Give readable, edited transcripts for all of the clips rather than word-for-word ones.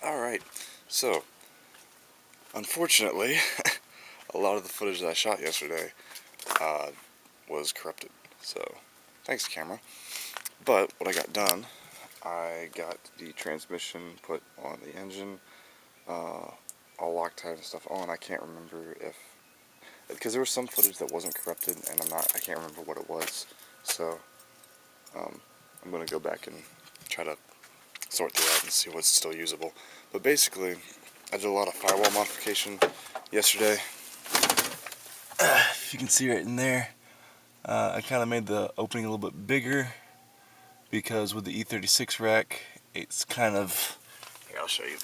Alright, so unfortunately a lot of the footage that I shot yesterday was corrupted, so thanks camera. But what I got done, I got the transmission put on the engine, all Loctite and stuff on. I can't remember if, because there was some footage that wasn't corrupted and I can't remember what it was, so I'm going to go back and try to sort through that and see what's still usable. But basically, I did a lot of firewall modification yesterday. If you can see right in there, I kind of made the opening a little bit bigger because with the e36 rack, it's kind of, here, I'll show you.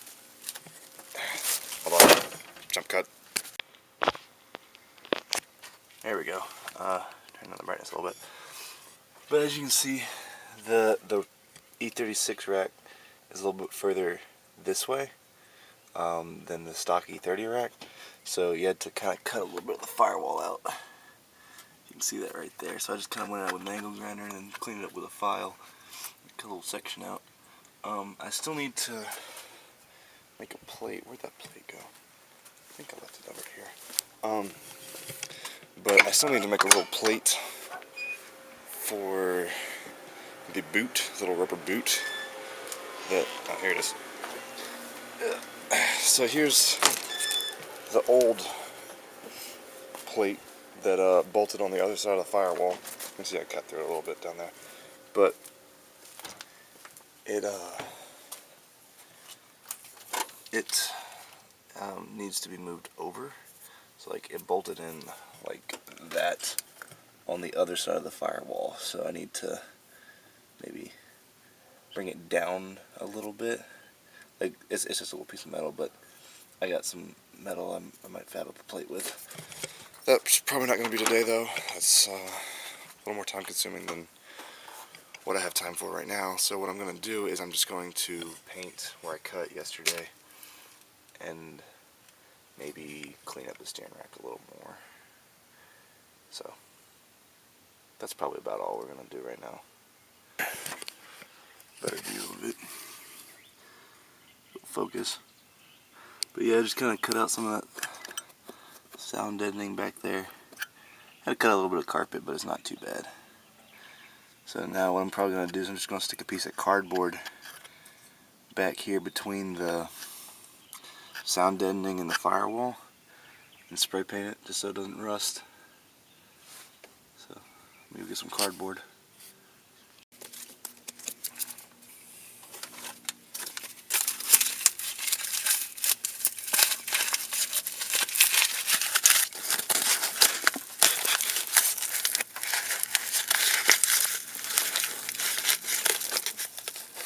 Hold on, jump cut. There we go. Turn on the brightness a little bit. But as you can see, the e36 rack is a little bit further this way than the stock e30 rack, so you had to kind of cut a little bit of the firewall out. You can see that right there. So I just kind of went out with an angle grinder and then cleaned it up with a file, cut a little section out. I still need to make a plate. Where'd that plate go? I think I left it over here. But I still need to make a little plate for the boot, little rubber boot. That, oh, here it is. So here's the old plate that bolted on the other side of the firewall. You can see I cut through it a little bit down there, but it needs to be moved over. So like it bolted in like that on the other side of the firewall. So I need to maybe bring it down a little bit. Like it's just a little piece of metal, but I got some metal I might fab up a plate with. That's probably not going to be today though. That's a little more time consuming than what I have time for right now. So what I'm going to do is I'm just going to paint where I cut yesterday and maybe clean up the stand rack a little more. So that's probably about all we're going to do right now. Better view of it. Focus. But yeah, I just kind of cut out some of that sound deadening back there. Had to cut a little bit of carpet, but it's not too bad. So now what I'm probably going to do is I'm just going to stick a piece of cardboard back here between the sound deadening and the firewall and spray paint it just so it doesn't rust. So maybe get some cardboard.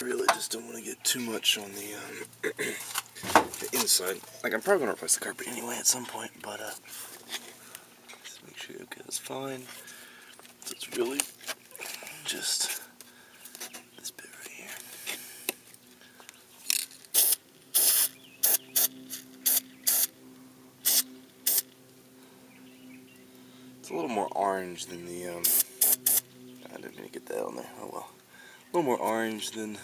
Really just don't want to get too much on the inside. Like I'm probably going to replace the carpet anyway at some point, but just make sure, okay, that's fine. So it's really just this bit right here. It's a little more orange than the, I didn't mean to get that on there, oh well. A little more orange than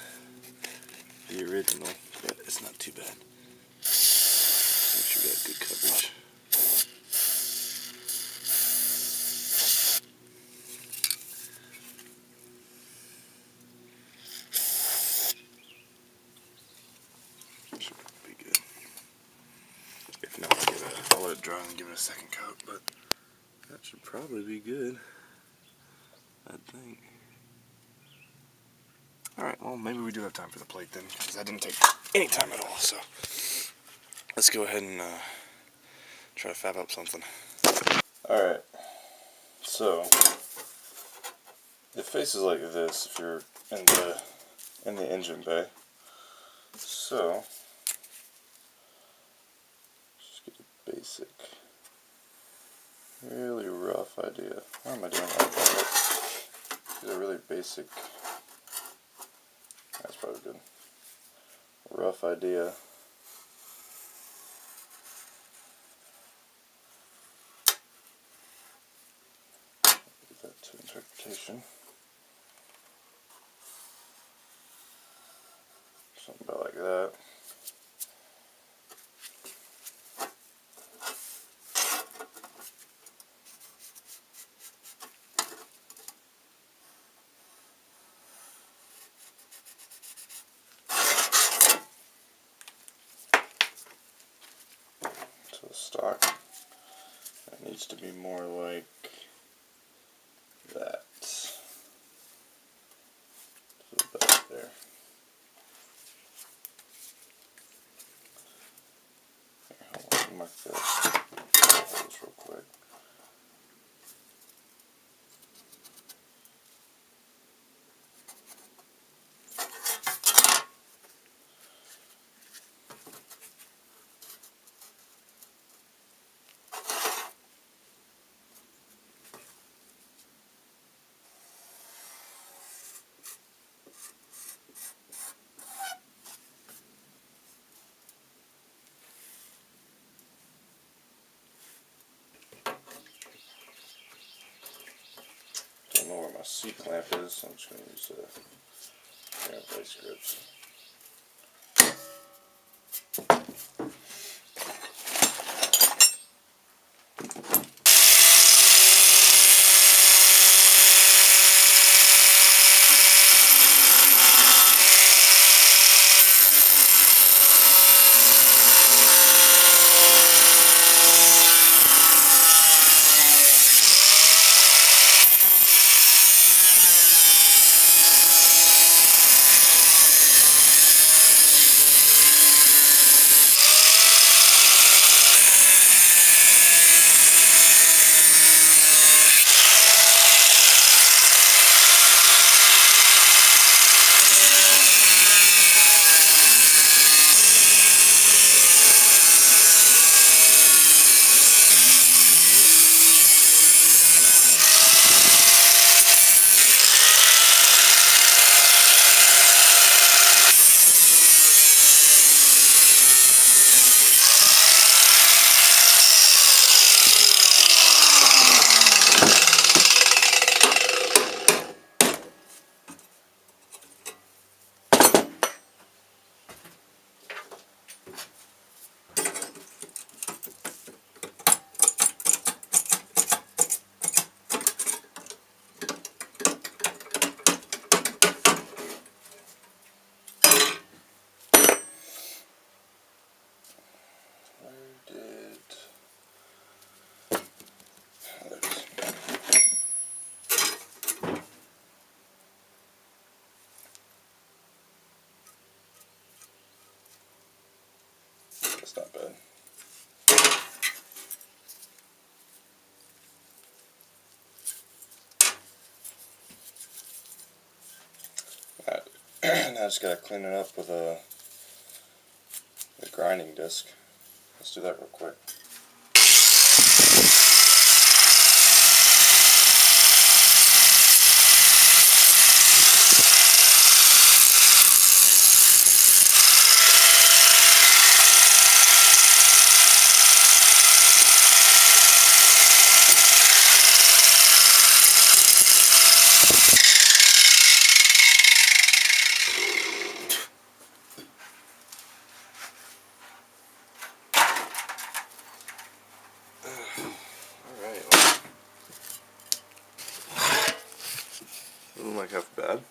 the original, but it's not too bad. Make sure we got good coverage. Should be good. If not, I'll let it dry and give it a second coat, but that should probably be good, I think. Alright, well maybe we do have time for the plate then, because that didn't take any time at all, so let's go ahead and try to fab up something. Alright, so it faces like this if you're in the engine bay. So just get a basic, really rough idea. Why am I doing that? Get a really basic, that's probably good, rough idea. Get that to interpretation. Something about like that. stock. It needs to be more like that. About there. Here, hold on, let me mark this real quick. Don't know where my C-clamp is, so I'm just going to use vice grips. That's not bad. Now I just gotta clean it up with a grinding disc. Let's do that real quick. Doesn't look half bad.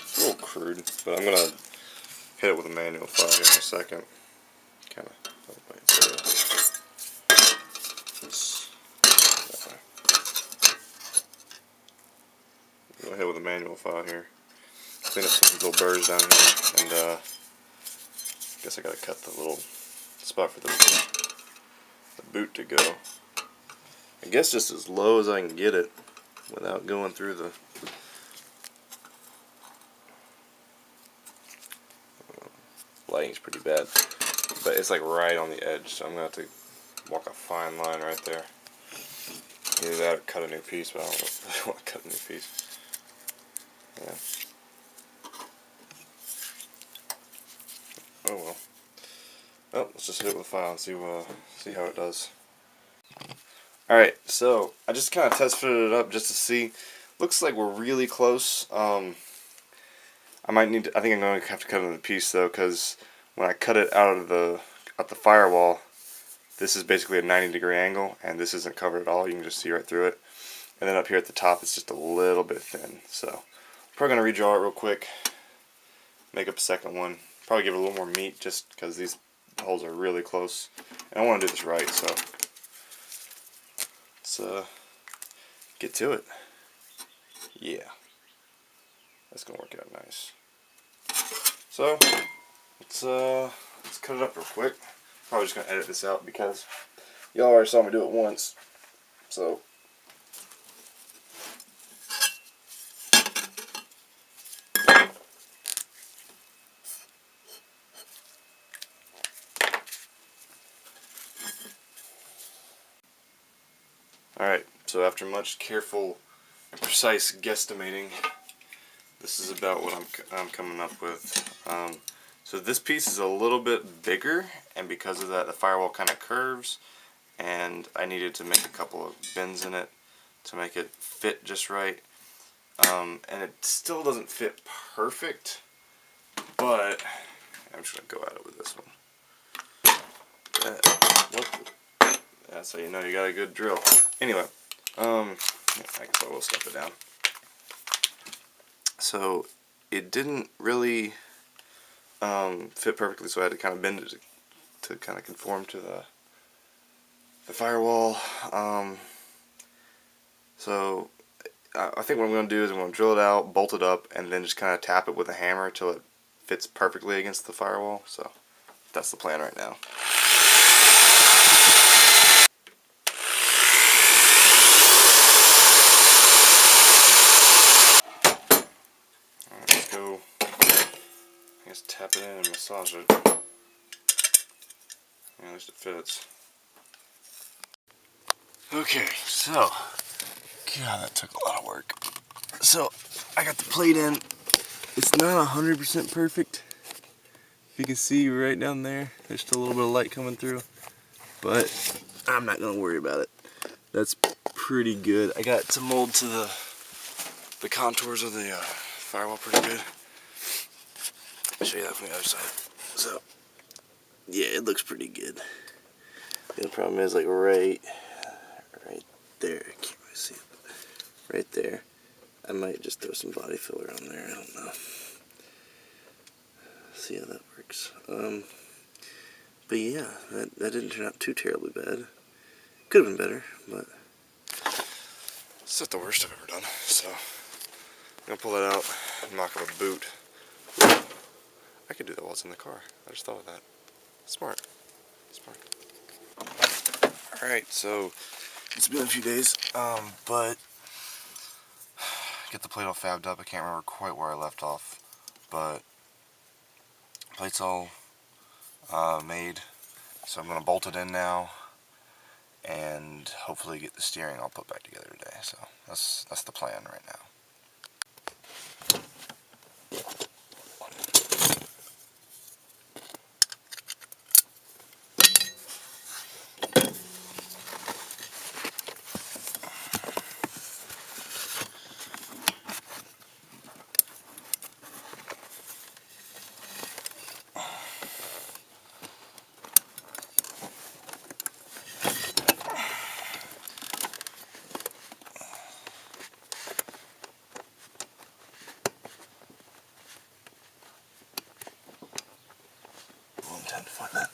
It's a little crude, but I'm gonna hit it with a manual file here in a second. Kind of. I'm gonna hit it with a manual file here. Clean up some little burrs down here, and guess I gotta cut the little spot for the boot to go. I guess just as low as I can get it without going through the lighting's pretty bad, but it's like right on the edge, so I'm gonna have to walk a fine line right there. Either that or cut a new piece, but I don't really want to cut a new piece. Yeah. Oh well. Well, let's just hit it with a file and see how it does. Alright, so I just kind of test fitted it up just to see. Looks like we're really close. I think I'm going to have to cut another piece though, because when I cut it out the firewall, this is basically a 90-degree angle, and this isn't covered at all. You can just see right through it. And then up here at the top, it's just a little bit thin. So Probably going to redraw it real quick, make up a second one. Probably give it a little more meat just because these holes are really close. And I want to do this right, so let's get to it. Yeah, that's going to work out nice. So let's cut it up real quick. Probably just going to edit this out because y'all already saw me do it once. So alright, so after much careful and precise guesstimating, this is about what I'm coming up with. So this piece is a little bit bigger, and because of that the firewall kind of curves, and I needed to make a couple of bends in it to make it fit just right. And it still doesn't fit perfect, but I'm just going to go at it with this one. That's how you know you got a good drill. Anyway, I guess I will step it down. So it didn't really fit perfectly, so I had to kind of bend it to kind of conform to the firewall. So I think what I'm going to do is I'm going to drill it out, bolt it up, and then just kind of tap it with a hammer till it fits perfectly against the firewall. So that's the plan right now. Alright, let's go. I guess tap it in and massage it. At least it fits. Okay, so, God, that took a lot of work. So, I got the plate in. It's not 100% perfect. If you can see right down there, there's still a little bit of light coming through. But I'm not going to worry about it. That's pretty good. I got to mold to the contours of the firewall pretty good. I'll show you that from the other side. So, yeah, it looks pretty good. The only problem is, like, right there, I can't really see it, but right there, I might just throw some body filler on there, I don't know. See how that works. But yeah, that didn't turn out too terribly bad. Could have been better, but it's not the worst I've ever done. So, I'm going to pull that out and mock up a boot. I could do that while it's in the car. I just thought of that. Smart. Smart. Alright, so it's been a few days, but get the plate all fabbed up. I can't remember quite where I left off, but plate's all made, so I'm going to bolt it in now and hopefully get the steering all put back together today. So that's the plan right now. We'll intend to find that.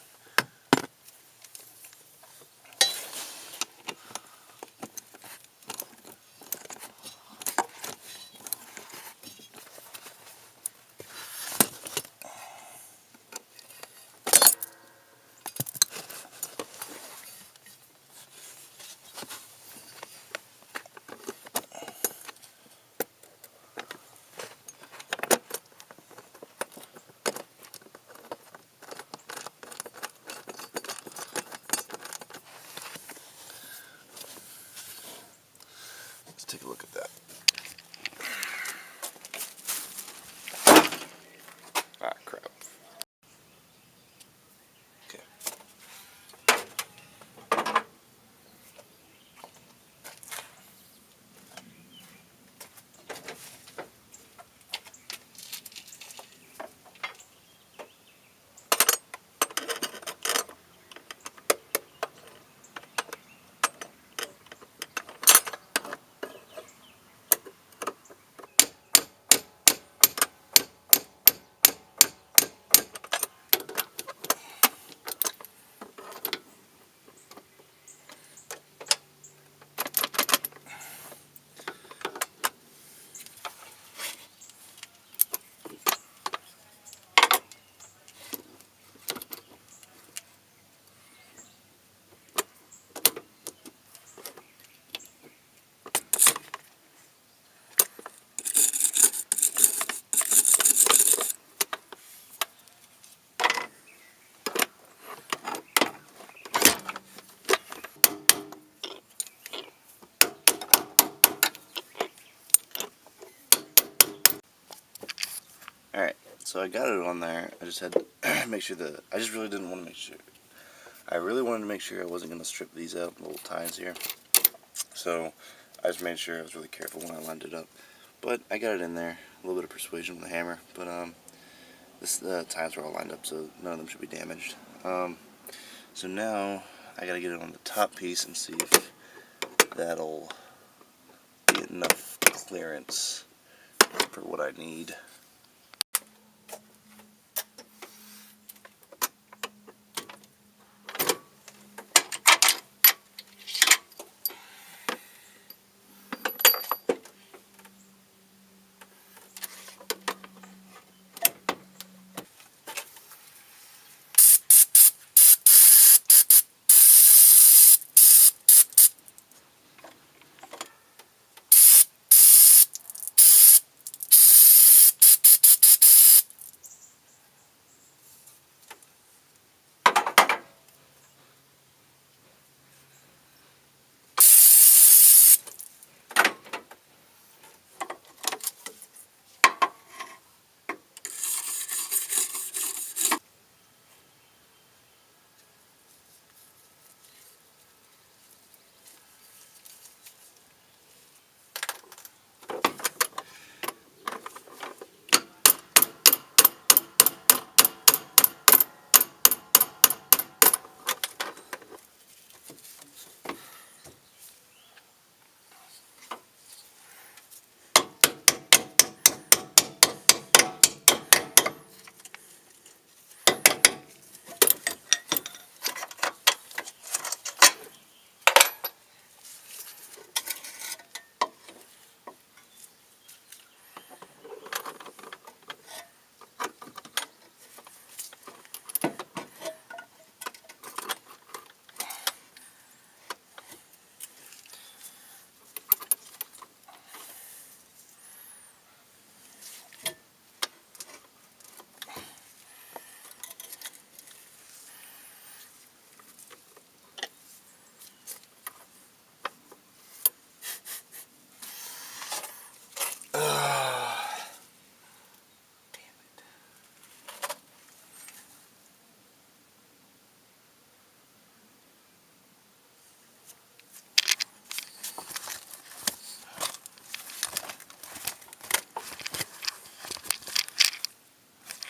Let's take a look at that. Ah, crap. Okay. So I got it on there. I just had to make sure that I just really didn't want to make sure. I really wanted to make sure I wasn't going to strip these out, little tines here. So I just made sure I was really careful when I lined it up. But I got it in there. A little bit of persuasion with the hammer. But the tines were all lined up, so none of them should be damaged. So now I got to get it on the top piece and see if that'll be enough clearance for what I need.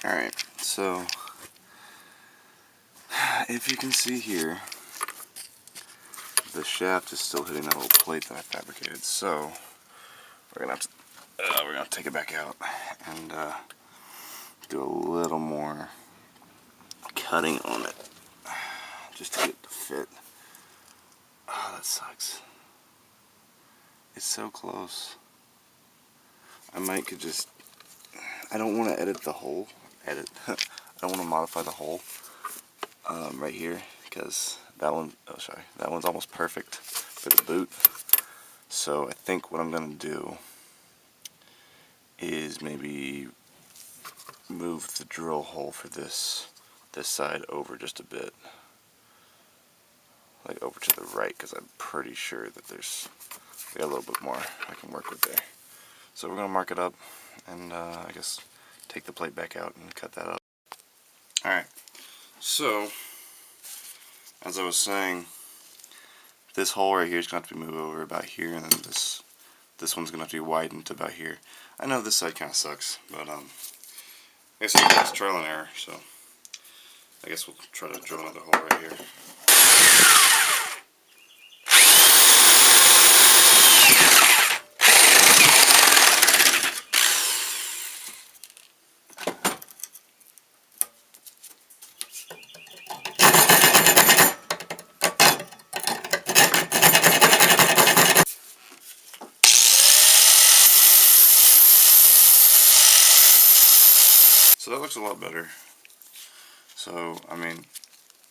Alright, so if you can see here, the shaft is still hitting that little plate that I fabricated, so we're gonna have to take it back out and do a little more cutting on it just to get it to fit. Oh, that sucks. It's so close. I might could just, I don't want to edit the hole, I don't want to modify the hole right here, because that one, that one's almost perfect for the boot. So I think what I'm going to do is maybe move the drill hole for this side over just a bit, like over to the right, because I'm pretty sure that we got a little bit more I can work with there. So we're going to mark it up and I guess take the plate back out and cut that up. Alright, so as I was saying, this hole right here is going to have to be moved over about here, and then this one's going to have to be widened to about here. I know this side kind of sucks, but I guess it's trial and error, so I guess we'll try to drill another hole right here. So that looks a lot better. So, I mean,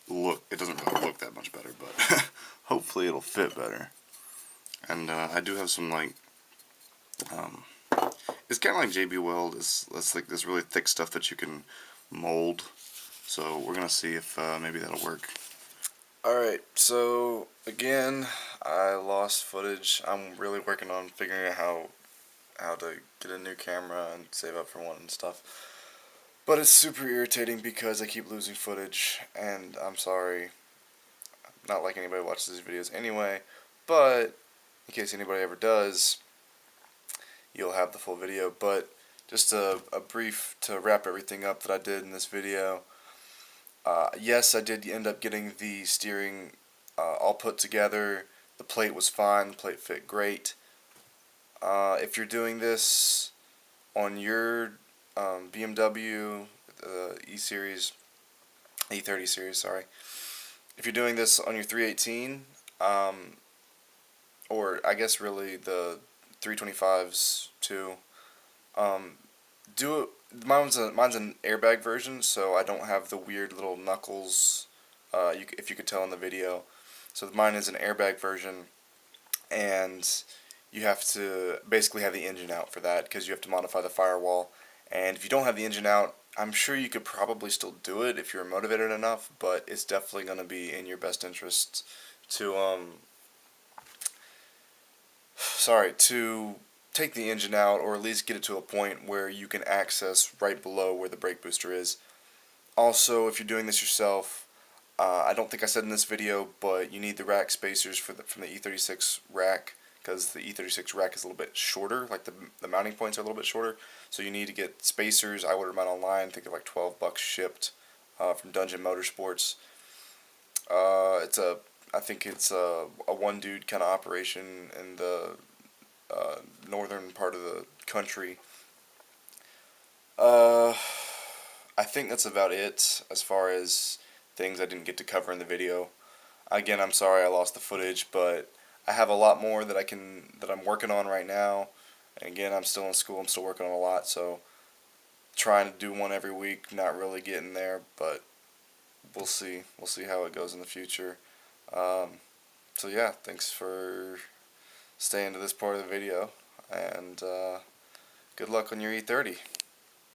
look, it doesn't really look that much better, but hopefully it'll fit better. And I do have some, like, it's kind of like JB Weld. It's like this really thick stuff that you can mold. So we're going to see if maybe that'll work. Alright, so again, I lost footage. I'm really working on figuring out how to get a new camera and save up for one and stuff. But it's super irritating because I keep losing footage, and I'm sorry. Not like anybody watches these videos anyway, but in case anybody ever does, you'll have the full video. But just a brief to wrap everything up that I did in this video. Yes, I did end up getting the steering all put together. The plate was fine. The plate fit great. If you're doing this on your BMW E-series, E30 series, sorry. If you're doing this on your 318, or I guess really the 325s too, do it. Mine's an airbag version, so I don't have the weird little knuckles. If you could tell in the video, so mine is an airbag version, and you have to basically have the engine out for that because you have to modify the firewall. And if you don't have the engine out, I'm sure you could probably still do it if you're motivated enough, but it's definitely going to be in your best interest to to take the engine out, or at least get it to a point where you can access right below where the brake booster is. Also, if you're doing this yourself, I don't think I said in this video, but you need the rack spacers from the E36 rack, because the E36 rack is a little bit shorter, like the mounting points are a little bit shorter, so you need to get spacers. I ordered mine online. I think they're like $12 shipped from Dungeon Motorsports. I think it's a one dude kind of operation in the northern part of the country. I think that's about it as far as things I didn't get to cover in the video. Again, I'm sorry I lost the footage, but I have a lot more that I'm working on right now. And again, I'm still in school. I'm still working on a lot, so trying to do one every week, not really getting there, but we'll see. We'll see how it goes in the future. So yeah, thanks for staying to this part of the video, and good luck on your E30.